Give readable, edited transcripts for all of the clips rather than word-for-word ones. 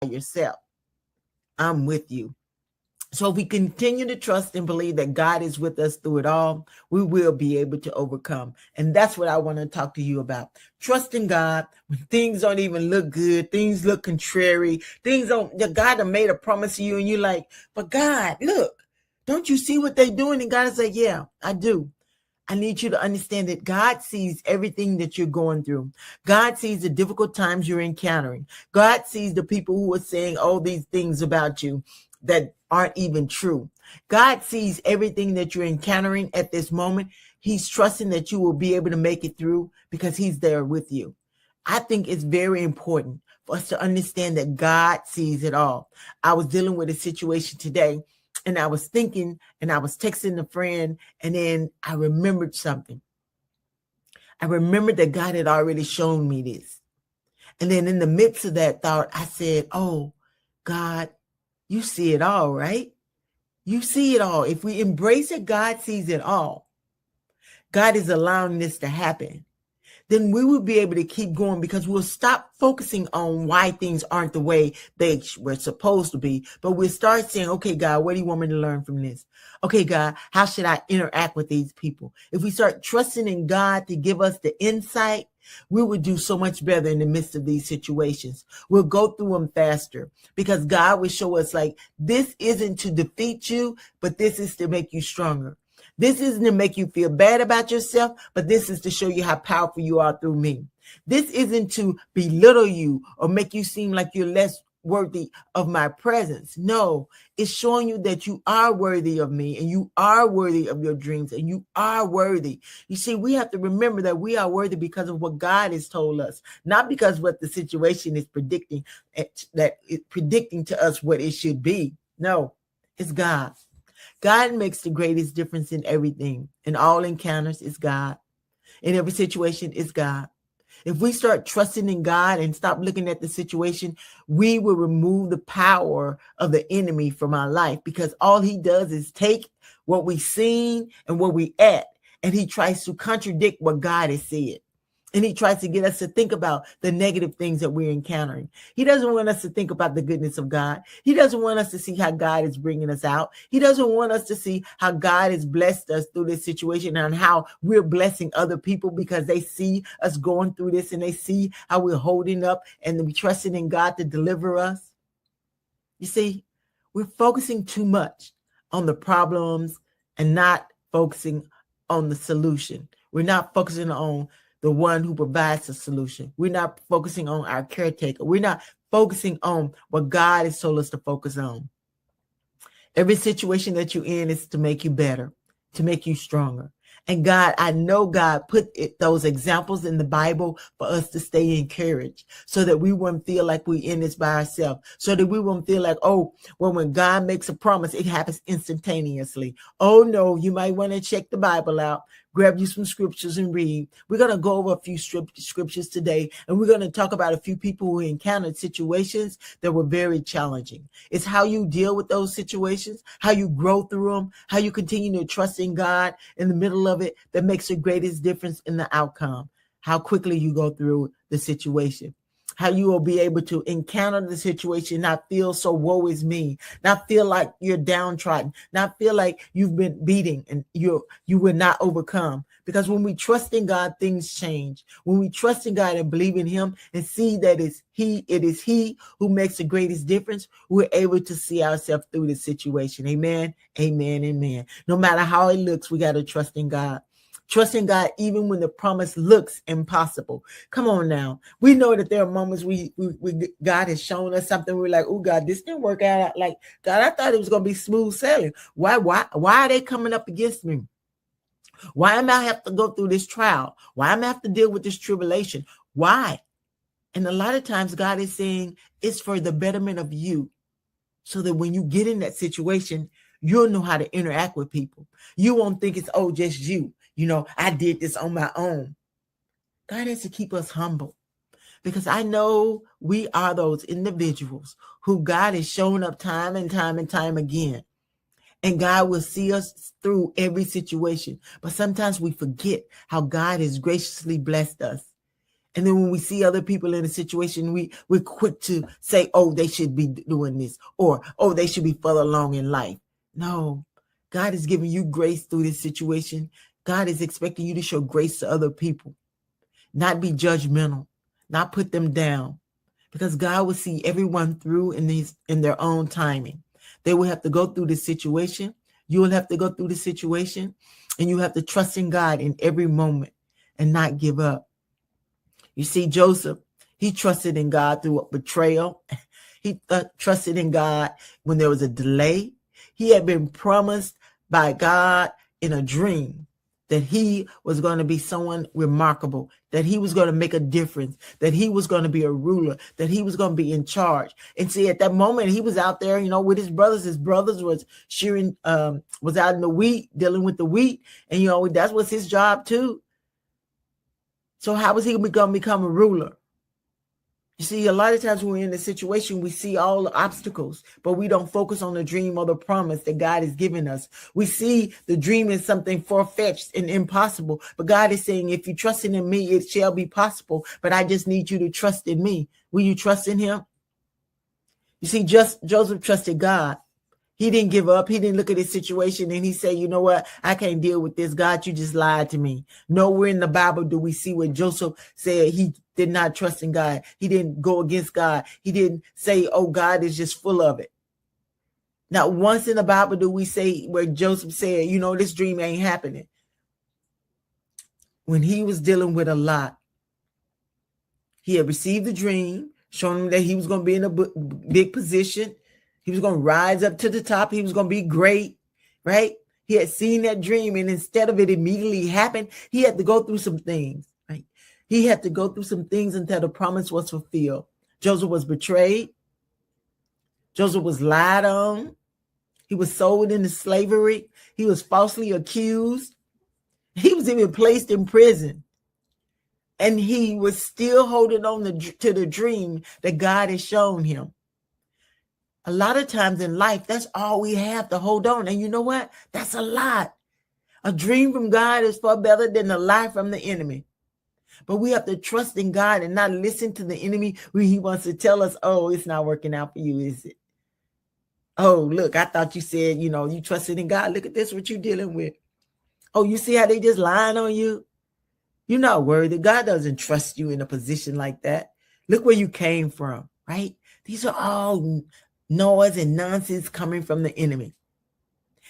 yourself. I'm with you. So if we continue to trust and believe that God is with us through it all, we will be able to overcome. And that's what I want to talk to you about. Trusting God when things don't even look good, things look contrary, things don't, God have made a promise to you and you're like, but God, look, don't you see what they're doing? And God is like, yeah, I do. I need you to understand that God sees everything that you're going through. God sees the difficult times you're encountering. God sees the people who are saying all these things about you that aren't even true. God sees everything that you're encountering at this moment. He's trusting that you will be able to make it through because he's there with you. I think it's very important for us to understand that God sees it all. I was dealing with a situation today and I was thinking and I was texting a friend and then I remembered something. I remembered that God had already shown me this. And then in the midst of that thought, I said, oh, God, you see it all, right? You see it all. If we embrace it, God sees it all. God is allowing this to happen. Then we will be able to keep going because we'll stop focusing on why things aren't the way they were supposed to be. But we'll start saying, okay, God, what do you want me to learn from this? Okay, God, how should I interact with these people? If we start trusting in God to give us the insight, we will do so much better in the midst of these situations. We'll go through them faster because God will show us like, this isn't to defeat you, but this is to make you stronger. This isn't to make you feel bad about yourself, but this is to show you how powerful you are through me. This isn't to belittle you or make you seem like you're less worthy of my presence. No, it's showing you that you are worthy of me and you are worthy of your dreams and you are worthy. You see, we have to remember that we are worthy because of what God has told us, not because what the situation is predicting, that it's predicting to us what it should be. No, it's God. God makes the greatest difference in everything. In all encounters, it's God. In every situation, it's God. If we start trusting in God and stop looking at the situation, we will remove the power of the enemy from our life because all he does is take what we've seen and what we at, and he tries to contradict what God has said. And he tries to get us to think about the negative things that we're encountering. He doesn't want us to think about the goodness of God. He doesn't want us to see how God is bringing us out. He doesn't want us to see how God has blessed us through this situation and how we're blessing other people because they see us going through this and they see how we're holding up and we're trusting in God to deliver us. You see, we're focusing too much on the problems and not focusing on the solution. We're not focusing on the one who provides the solution. We're not focusing on our caretaker. We're not focusing on what God has told us to focus on. Every situation that you're in is to make you better, to make you stronger. And God, I know God put those examples in the Bible for us to stay encouraged so that we wouldn't feel like we're in this by ourselves, so that we wouldn't feel like, oh, well, when God makes a promise, it happens instantaneously. Oh, no, you might want to check the Bible out. Grab you some scriptures and read. We're going to go over a few scriptures today, and we're going to talk about a few people who encountered situations that were very challenging. It's how you deal with those situations, how you grow through them, how you continue to trust in God in the middle of it that makes the greatest difference in the outcome, how quickly you go through the situation. How you will be able to encounter the situation, not feel so woe is me, not feel like you're downtrodden, not feel like you've been beaten and you will not overcome. Because when we trust in God, things change. When we trust in God and believe in him and see that it is he who makes the greatest difference, we're able to see ourselves through the situation. Amen, amen, amen. No matter how it looks, we got to trust in God. Trusting God even when the promise looks impossible. Come on now. We know that there are moments we God has shown us something. We're like, oh God, this didn't work out. Like, God, I thought it was going to be smooth sailing. Why are they coming up against me? Why am I have to go through this trial? Why am I have to deal with this tribulation? Why? And a lot of times God is saying it's for the betterment of you. So that when you get in that situation, you'll know how to interact with people. You won't think it's, oh, just you. You know, I did this on my own. God has to keep us humble because I know we are those individuals who God has shown up time and time and time again. And God will see us through every situation. But sometimes we forget how God has graciously blessed us And then when we see other people in a situation, we're quick to say, oh, they should be doing this, or, oh, they should be further along in life. No, God is giving you grace through this situation. God is expecting you to show grace to other people, not be judgmental, not put them down, because God will see everyone through in their own timing. They will have to go through this situation. You will have to go through the situation, and you have to trust in God in every moment and not give up. You see, Joseph, he trusted in God through a betrayal. He trusted in God when there was a delay. He had been promised by God in a dream that he was going to be someone remarkable, that he was going to make a difference, that he was going to be a ruler, that he was going to be in charge. And see, at that moment, he was out there, with his brothers. His brothers was shearing, was out in the wheat, dealing with the wheat. And, that was his job too. So how was he going to become a ruler? You see, a lot of times when we're in a situation, we see all the obstacles, but we don't focus on the dream or the promise that God has given us. We see the dream as something far-fetched and impossible, but God is saying, if you trust in me, it shall be possible, but I just need you to trust in me. Will you trust in him? You see, Joseph trusted God. He didn't give up. He didn't look at his situation and he said, you know what? I can't deal with this. God, you just lied to me. Nowhere in the Bible do we see where Joseph said he did not trust in God. He didn't go against God. He didn't say, oh, God is just full of it. Not once in the Bible do we say where Joseph said, this dream ain't happening. When he was dealing with a lot, he had received the dream, showing him that he was going to be in a big position. He was going to rise up to the top. He was going to be great, right? He had seen that dream, and instead of it immediately happening, he had to go through some things, right? He had to go through some things until the promise was fulfilled. Joseph was betrayed. Joseph was lied on. He was sold into slavery. He was falsely accused. He was even placed in prison. And he was still holding on to the dream that God had shown him. A lot of times in life, that's all we have to hold on. And you know what? That's a lot. A dream from God is far better than a lie from the enemy. But we have to trust in God and not listen to the enemy when he wants to tell us, oh, it's not working out for you, is it? Oh, look, I thought you said, you trusted in God. Look at this, what you're dealing with. Oh, you see how they just lying on you? You're not worthy. God doesn't trust you in a position like that. Look where you came from, right? These are all noise and nonsense coming from the enemy.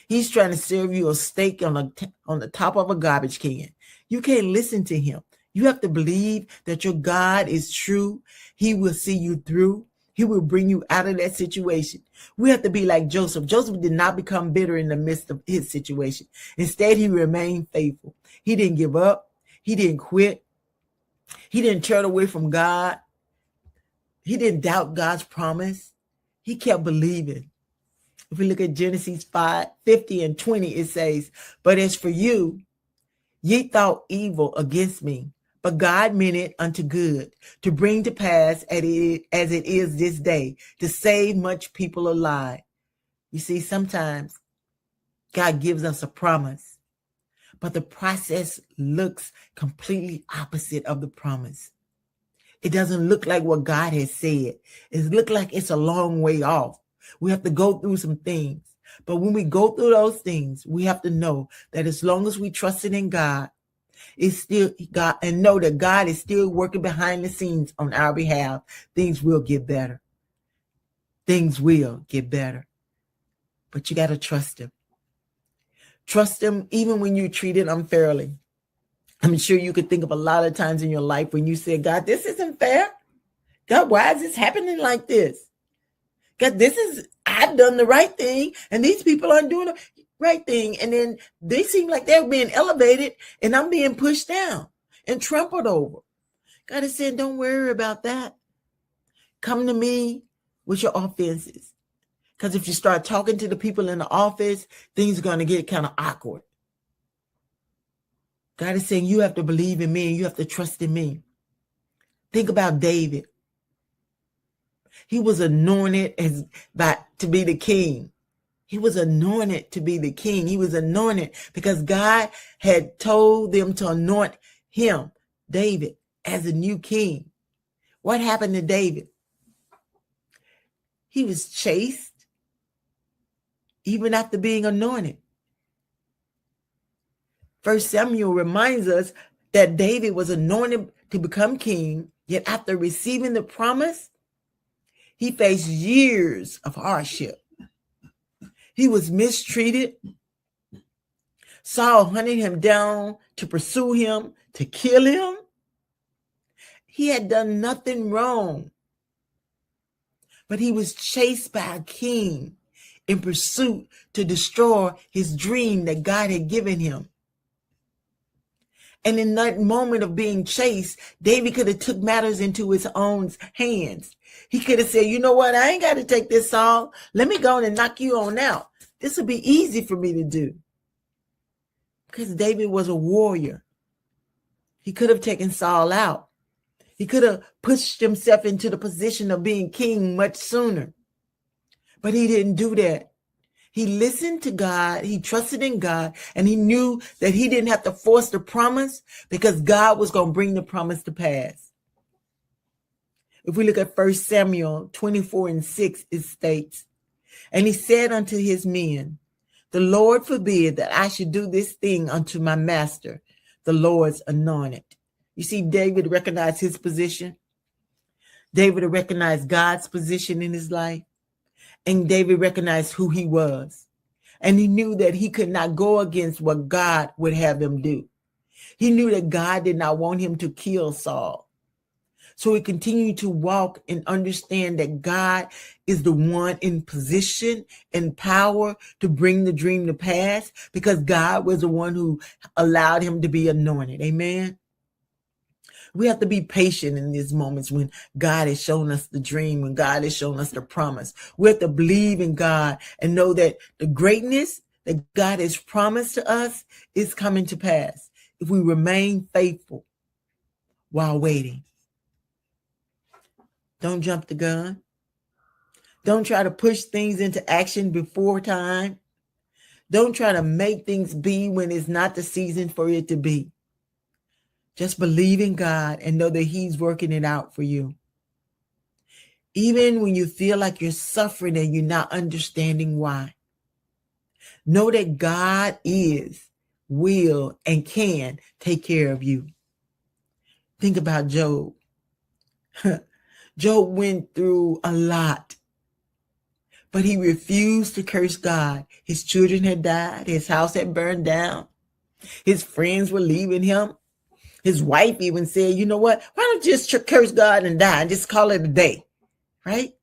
He's trying to serve you a steak on the top of a garbage can. You can't listen to him. You have to believe that your God is true. He will see you through. He will bring you out of that situation. We have to be like Joseph. Joseph did not become bitter in the midst of his situation. Instead, he remained faithful. He didn't give up. He didn't quit. He didn't turn away from God. He didn't doubt God's promise. He kept believing. If we look at Genesis 5:50 and 20, it says, but as for you, ye thought evil against me, but God meant it unto good, to bring to pass as it is this day, to save much people alive. You see, sometimes God gives us a promise, but the process looks completely opposite of the promise. It doesn't look like what God has said. It looks like it's a long way off. We have to go through some things. But when we go through those things, we have to know that as long as we trust in God, it's still God, and know that God is still working behind the scenes on our behalf. Things will get better. Things will get better. But you got to trust him. Trust him even when you're treated unfairly. I'm sure you could think of a lot of times in your life when you said, God, this isn't fair. God, why is this happening like this? God, I've done the right thing, and these people aren't doing the right thing. And then they seem like they're being elevated, and I'm being pushed down and trampled over. God is saying, don't worry about that. Come to me with your offenses. Because if you start talking to the people in the office, things are going to get kind of awkward. God is saying you have to believe in me and you have to trust in me. Think about David. He was anointed to be the king. He was anointed to be the king. He was anointed because God had told them to anoint him, David, as a new king. What happened to David? He was chased even after being anointed. 1 Samuel reminds us that David was anointed to become king, yet after receiving the promise, he faced years of hardship. He was mistreated. Saul hunted him down to pursue him, to kill him. He had done nothing wrong, but he was chased by a king in pursuit to destroy his dream that God had given him. And in that moment of being chased, David could have took matters into his own hands. He could have said, you know what? I ain't got to take this, Saul. Let me go and knock you on out. This would be easy for me to do. Because David was a warrior. He could have taken Saul out. He could have pushed himself into the position of being king much sooner. But he didn't do that. He listened to God, he trusted in God, and he knew that he didn't have to force the promise because God was going to bring the promise to pass. If we look at 1 Samuel 24:6, it states, and he said unto his men, the Lord forbid that I should do this thing unto my master, the Lord's anointed. You see, David recognized his position. David recognized God's position in his life. And David recognized who he was. And he knew that he could not go against what God would have him do. He knew that God did not want him to kill Saul. So he continued to walk and understand that God is the one in position and power to bring the dream to pass because God was the one who allowed him to be anointed. Amen. We have to be patient in these moments when God has shown us the dream, when God has shown us the promise. We have to believe in God and know that the greatness that God has promised to us is coming to pass if we remain faithful while waiting. Don't jump the gun. Don't try to push things into action before time. Don't try to make things be when it's not the season for it to be. Just believe in God and know that he's working it out for you. Even when you feel like you're suffering and you're not understanding why. Know that God is, will, and can take care of you. Think about Job. Job went through a lot, but he refused to curse God. His children had died. His house had burned down. His friends were leaving him. His wife even said, you know what? Why don't you just curse God and die and just call it a day, right?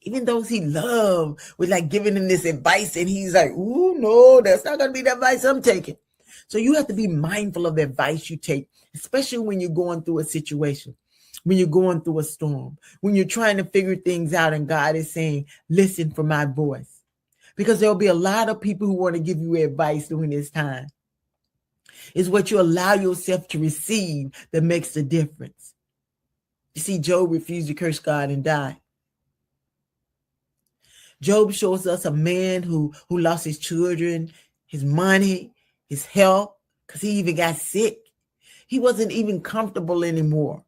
Even those he loved was like giving him this advice and he's like, ooh, no, that's not going to be the advice I'm taking. So you have to be mindful of the advice you take, especially when you're going through a situation, when you're going through a storm, when you're trying to figure things out and God is saying, listen for my voice. Because there'll be a lot of people who want to give you advice during this time. It's what you allow yourself to receive that makes the difference. You see, Job refused to curse God and die. Job shows us a man who lost his children, his money, his health, because he even got sick. He wasn't even comfortable anymore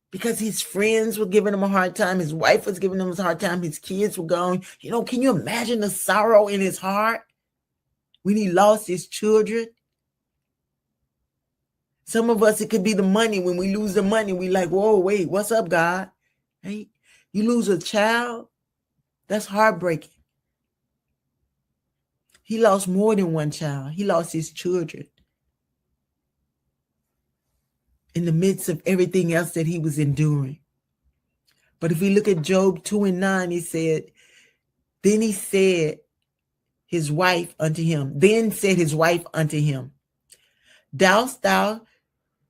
because his friends were giving him a hard time. His wife was giving him a hard time. His kids were gone. You know, can you imagine the sorrow in his heart when he lost his children? Some of us, it could be the money. When we lose the money, we like, whoa, wait, what's up, God? Right? You lose a child, that's heartbreaking. He lost more than one child. He lost his children in the midst of everything else that he was enduring. But if we look at Job 2:9, he said, then said his wife unto him, dost thou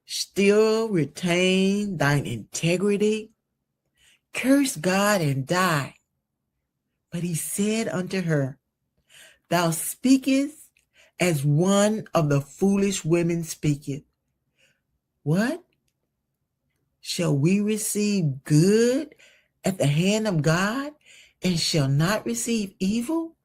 still retain thine integrity? Curse God and die. But he said unto her, thou speakest as one of the foolish women speaketh. What? Shall we receive good at the hand of God and shall not receive evil?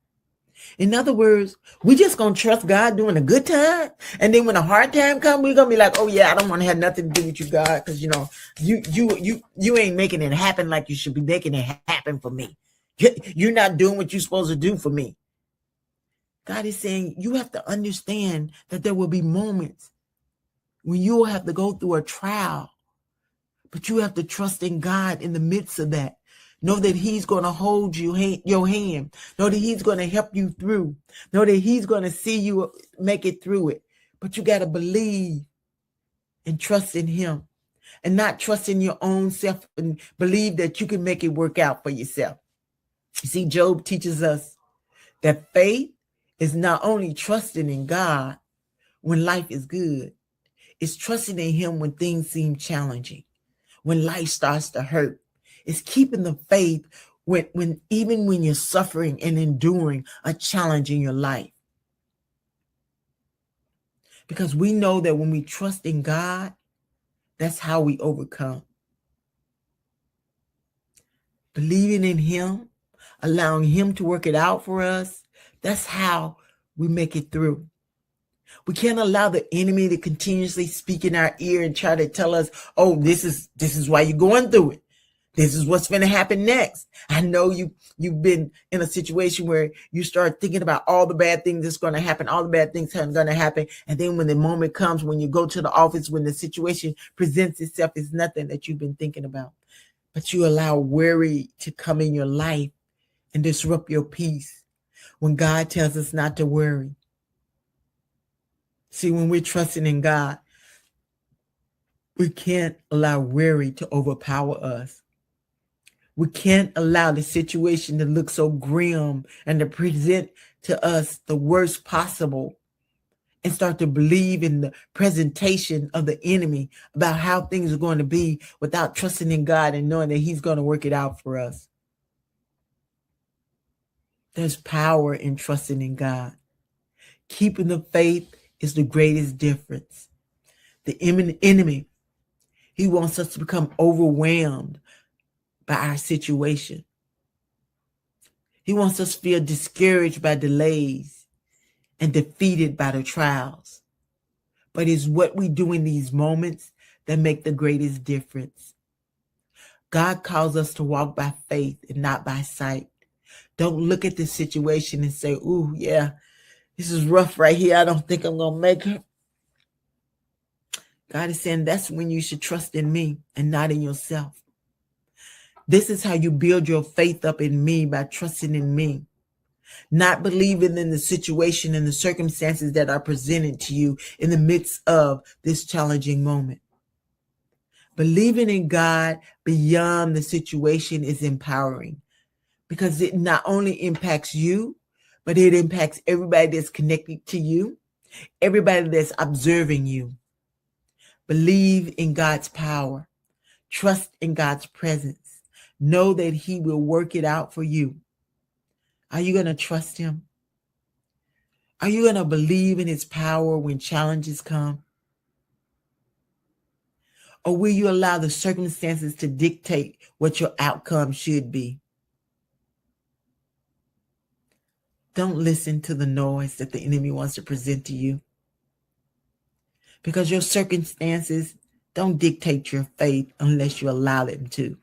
In other words, we just going to trust God during a good time. And then when a hard time comes, we're going to be like, oh yeah, I don't want to have nothing to do with you, God. Because, you know, you ain't making it happen like you should be making it happen for me. You're not doing what you're supposed to do for me. God is saying you have to understand that there will be moments when you will have to go through a trial, but you have to trust in God in the midst of that. Know that he's going to hold your hand. Know that he's going to help you through. Know that he's going to see you make it through it. But you got to believe and trust in him and not trust in your own self and believe that you can make it work out for yourself. You see, Job teaches us that faith is not only trusting in God when life is good, it's trusting in him when things seem challenging, when life starts to hurt. It's keeping the faith when even when you're suffering and enduring a challenge in your life. Because we know that when we trust in God, that's how we overcome. Believing in him, allowing him to work it out for us, that's how we make it through. We can't allow the enemy to continuously speak in our ear and try to tell us, oh, this is why you're going through it. This is what's going to happen next. I know you've been in a situation where you start thinking about all the bad things that's going to happen, all the bad things that are going to happen. And then when the moment comes, when you go to the office, when the situation presents itself, it's nothing that you've been thinking about. But you allow worry to come in your life and disrupt your peace when God tells us not to worry. See, when we're trusting in God, we can't allow worry to overpower us. We can't allow the situation to look so grim and to present to us the worst possible and start to believe in the presentation of the enemy about how things are going to be without trusting in God and knowing that he's going to work it out for us. There's power in trusting in God. Keeping the faith is the greatest difference. The enemy, he wants us to become overwhelmed by our situation. He wants us to feel discouraged by delays and defeated by the trials. But it's what we do in these moments that make the greatest difference. God calls us to walk by faith and not by sight. Don't look at the situation and say, ooh, yeah, this is rough right here. I don't think I'm going to make it. God is saying that's when you should trust in me and not in yourself. This is how you build your faith up in me, by trusting in me, not believing in the situation and the circumstances that are presented to you in the midst of this challenging moment. Believing in God beyond the situation is empowering because it not only impacts you, but it impacts everybody that's connected to you, everybody that's observing you. Believe in God's power. Trust in God's presence. Know that he will work it out for you. Are you going to trust him? Are you going to believe in his power when challenges come? Or will you allow the circumstances to dictate what your outcome should be? Don't listen to the noise that the enemy wants to present to you, because your circumstances don't dictate your faith unless you allow them to.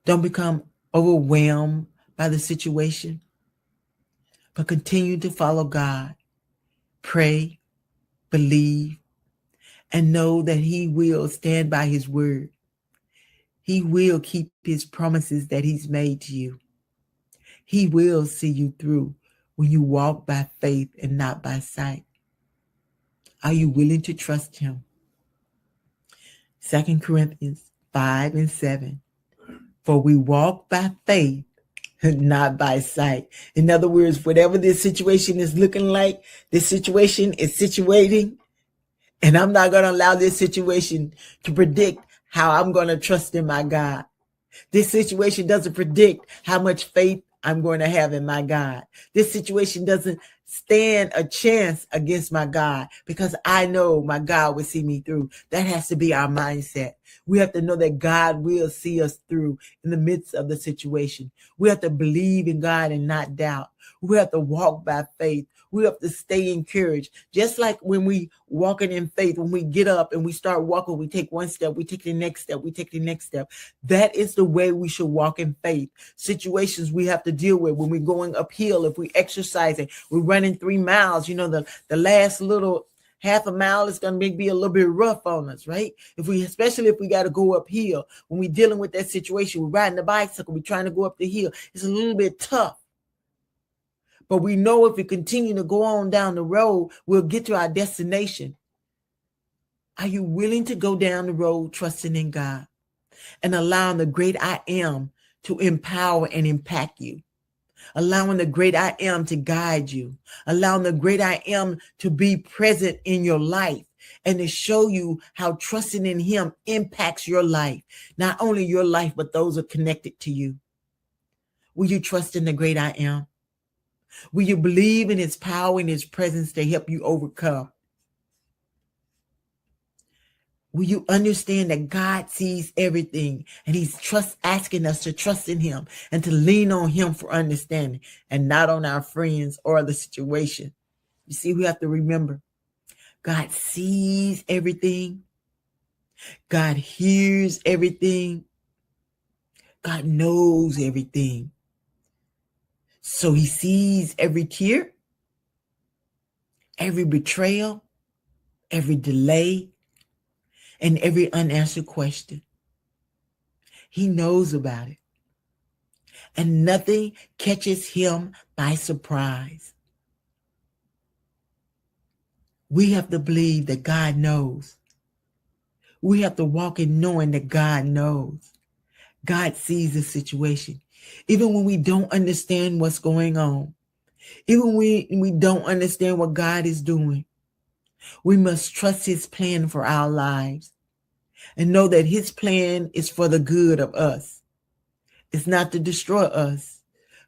Don't become overwhelmed by the situation, but continue to follow God. Pray, believe, and know that he will stand by his word. He will keep his promises that he's made to you. He will see you through when you walk by faith and not by sight. Are you willing to trust him? 2 Corinthians 5:7. For we walk by faith, not by sight. In other words, whatever this situation is looking like, this situation is situating, and I'm not going to allow this situation to predict how I'm going to trust in my God. This situation doesn't predict how much faith I'm going to have in my God. This situation doesn't stand a chance against my God, because I know my God will see me through. That has to be our mindset. We have to know that God will see us through in the midst of the situation. We have to believe in God and not doubt. We have to walk by faith. We have to stay encouraged. Just like when we walking in faith, when we get up and we start walking, we take one step, we take the next step, we take the next step. That is the way we should walk in faith. Situations we have to deal with when we're going uphill, if we exercising, we're running 3 miles, the last little half a mile is going to be a little bit rough on us, right? Especially if we got to go uphill, when we're dealing with that situation, we're riding the bicycle, we're trying to go up the hill. It's a little bit tough. But we know if we continue to go on down the road, we'll get to our destination. Are you willing to go down the road trusting in God and allowing the great I am to empower and impact you? Allowing the great I am to guide you. Allowing the great I am to be present in your life and to show you how trusting in him impacts your life. Not only your life, but those are connected to you. Will you trust in the great I am? Will you believe in his power and his presence to help you overcome? Will you understand that God sees everything and he's asking us to trust in him and to lean on him for understanding and not on our friends or the situation? You see, we have to remember God sees everything. God hears everything. God knows everything. So he sees every tear, every betrayal, every delay, and every unanswered question. He knows about it. And nothing catches him by surprise. We have to believe that God knows. We have to walk in knowing that God knows. God sees the situation. Even when we don't understand what's going on, even when we don't understand what God is doing, we must trust his plan for our lives and know that his plan is for the good of us. It's not to destroy us,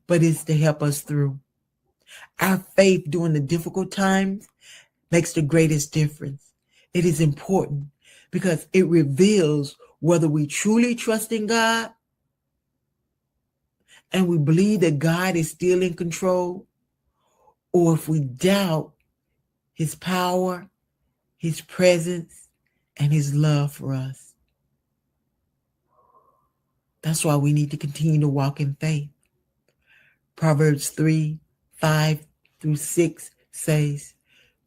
but it's to help us through. Our faith during the difficult times makes the greatest difference. It is important because it reveals whether we truly trust in God and we believe that God is still in control, or if we doubt his power, his presence, and his love for us. That's why we need to continue to walk in faith. Proverbs 3:5-6 says,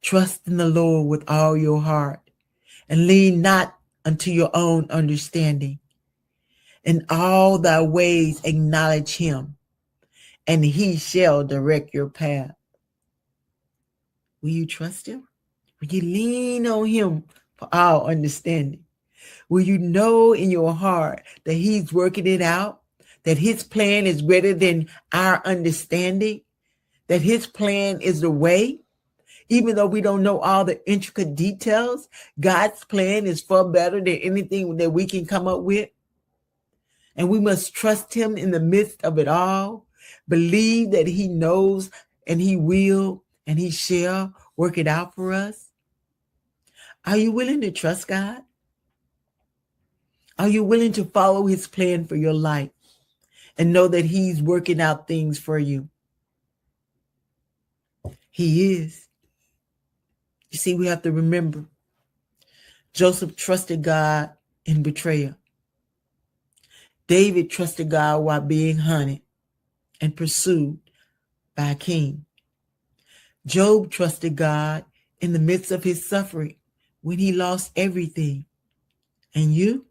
trust in the Lord with all your heart and lean not unto your own understanding. In all thy ways acknowledge him, and he shall direct your path. Will you trust him? Will you lean on him for our understanding? Will you know in your heart that he's working it out, that his plan is greater than our understanding, that his plan is the way? Even though we don't know all the intricate details, God's plan is far better than anything that we can come up with. And we must trust him in the midst of it all. Believe that he knows and he will and he shall work it out for us. Are you willing to trust God? Are you willing to follow his plan for your life and know that he's working out things for you? He is. You see, we have to remember, Joseph trusted God in betrayal. David trusted God while being hunted and pursued by a king. Job trusted God in the midst of his suffering when he lost everything. And you?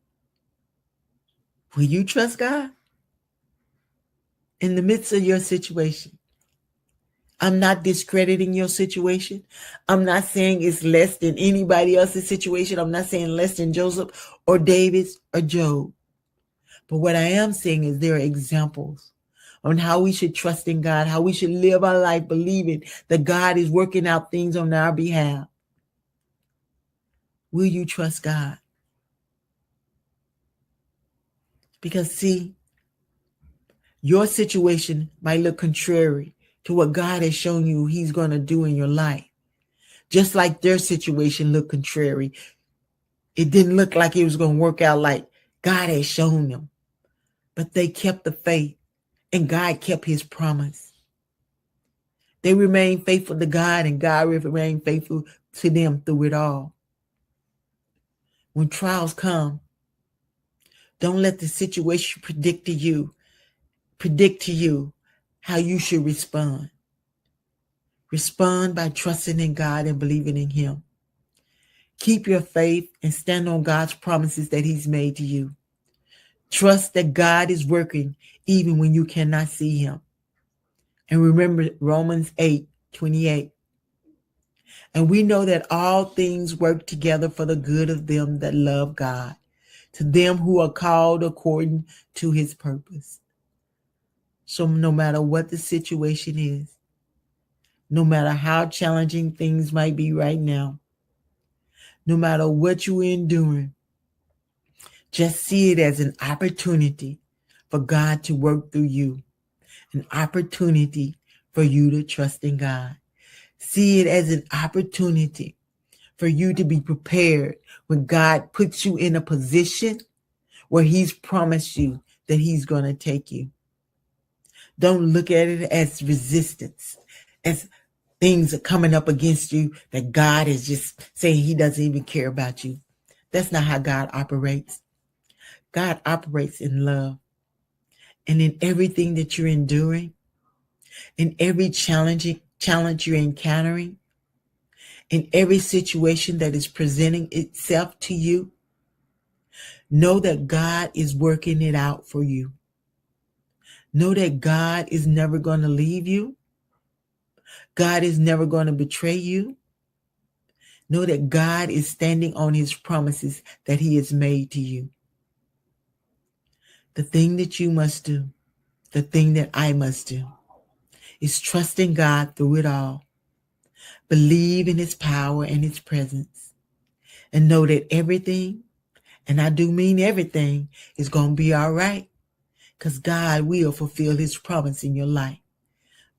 Will you trust God in the midst of your situation? I'm not discrediting your situation. I'm not saying it's less than anybody else's situation. I'm not saying less than Joseph or David's or Job. But what I am saying is there are examples on how we should trust in God, how we should live our life believing that God is working out things on our behalf. Will you trust God? Because see, your situation might look contrary to what God has shown you he's going to do in your life. Just like their situation looked contrary. It didn't look like it was going to work out like God had shown them. But they kept the faith, and God kept his promise. They remained faithful to God, and God remained faithful to them through it all. When trials come, don't let the situation predict to you how you should respond. Respond by trusting in God and believing in him. Keep your faith and stand on God's promises that he's made to you. Trust that God is working even when you cannot see him. And remember Romans 8:28. And we know that all things work together for the good of them that love God, to them who are called according to his purpose. So no matter what the situation is, no matter how challenging things might be right now, no matter what you're enduring, just see it as an opportunity for God to work through you, an opportunity for you to trust in God. See it as an opportunity for you to be prepared when God puts you in a position where he's promised you that he's going to take you. Don't look at it as resistance, as things are coming up against you that God is just saying he doesn't even care about you. That's not how God operates. God operates in love. And in everything that you're enduring, in every challenge you're encountering, in every situation that is presenting itself to you, know that God is working it out for you. Know that God is never going to leave you. God is never going to betray you. Know that God is standing on his promises that he has made to you. The thing that you must do, the thing that I must do, is trust in God through it all. Believe in his power and his presence. And know that everything, and I do mean everything, is going to be all right. Because God will fulfill his promise in your life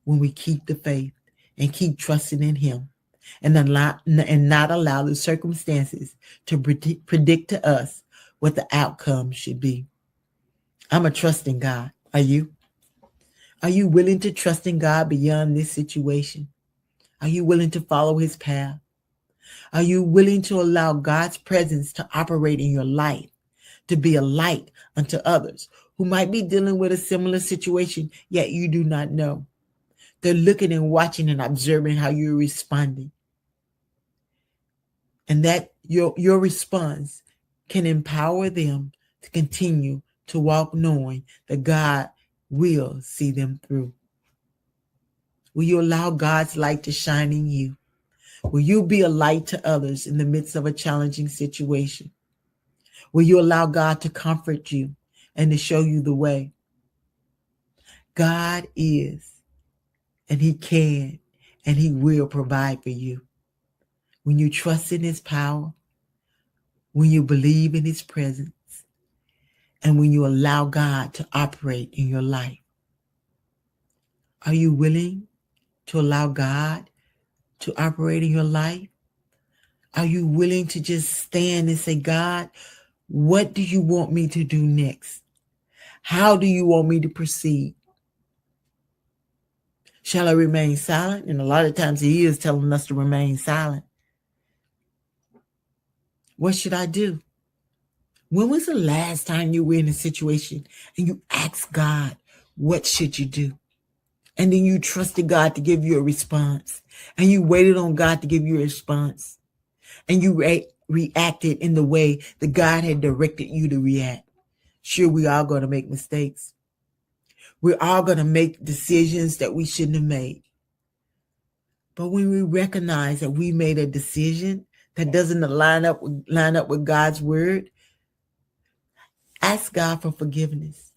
when we keep the faith and keep trusting in him and not allow the circumstances to predict to us what the outcome should be. I'm a trusting God. Are you? Are you willing to trust in God beyond this situation? Are you willing to follow his path? Are you willing to allow God's presence to operate in your life, to be a light unto others who might be dealing with a similar situation, yet you do not know? They're looking and watching and observing how you're responding. And that your response can empower them to continue to walk knowing that God will see them through. Will you allow God's light to shine in you? Will you be a light to others in the midst of a challenging situation? Will you allow God to comfort you and to show you the way? God is, and he can, and he will provide for you. When you trust in his power, when you believe in his presence, and when you allow God to operate in your life. Are you willing to allow God to operate in your life? Are you willing to just stand and say, God, what do you want me to do next? How do you want me to proceed? Shall I remain silent? And a lot of times he is telling us to remain silent. What should I do? When was the last time you were in a situation and you asked God, what should you do? And then you trusted God to give you a response. And you waited on God to give you a response. And you reacted in the way that God had directed you to react. Sure, we are going to make mistakes. We're all going to make decisions that we shouldn't have made. But when we recognize that we made a decision that doesn't line up with God's word, ask God for forgiveness,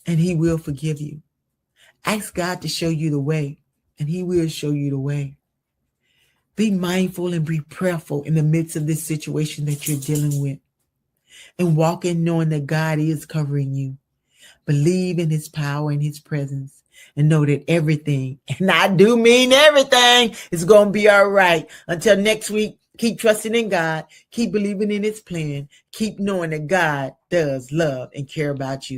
and he will forgive you. Ask God to show you the way, and he will show you the way. Be mindful and be prayerful in the midst of this situation that you're dealing with, and walk in knowing that God is covering you. Believe in his power and his presence, and know that everything, and I do mean everything, is going to be all right. Until next week, Keep trusting in God. Keep believing in his plan. Keep knowing that God does love and care about you.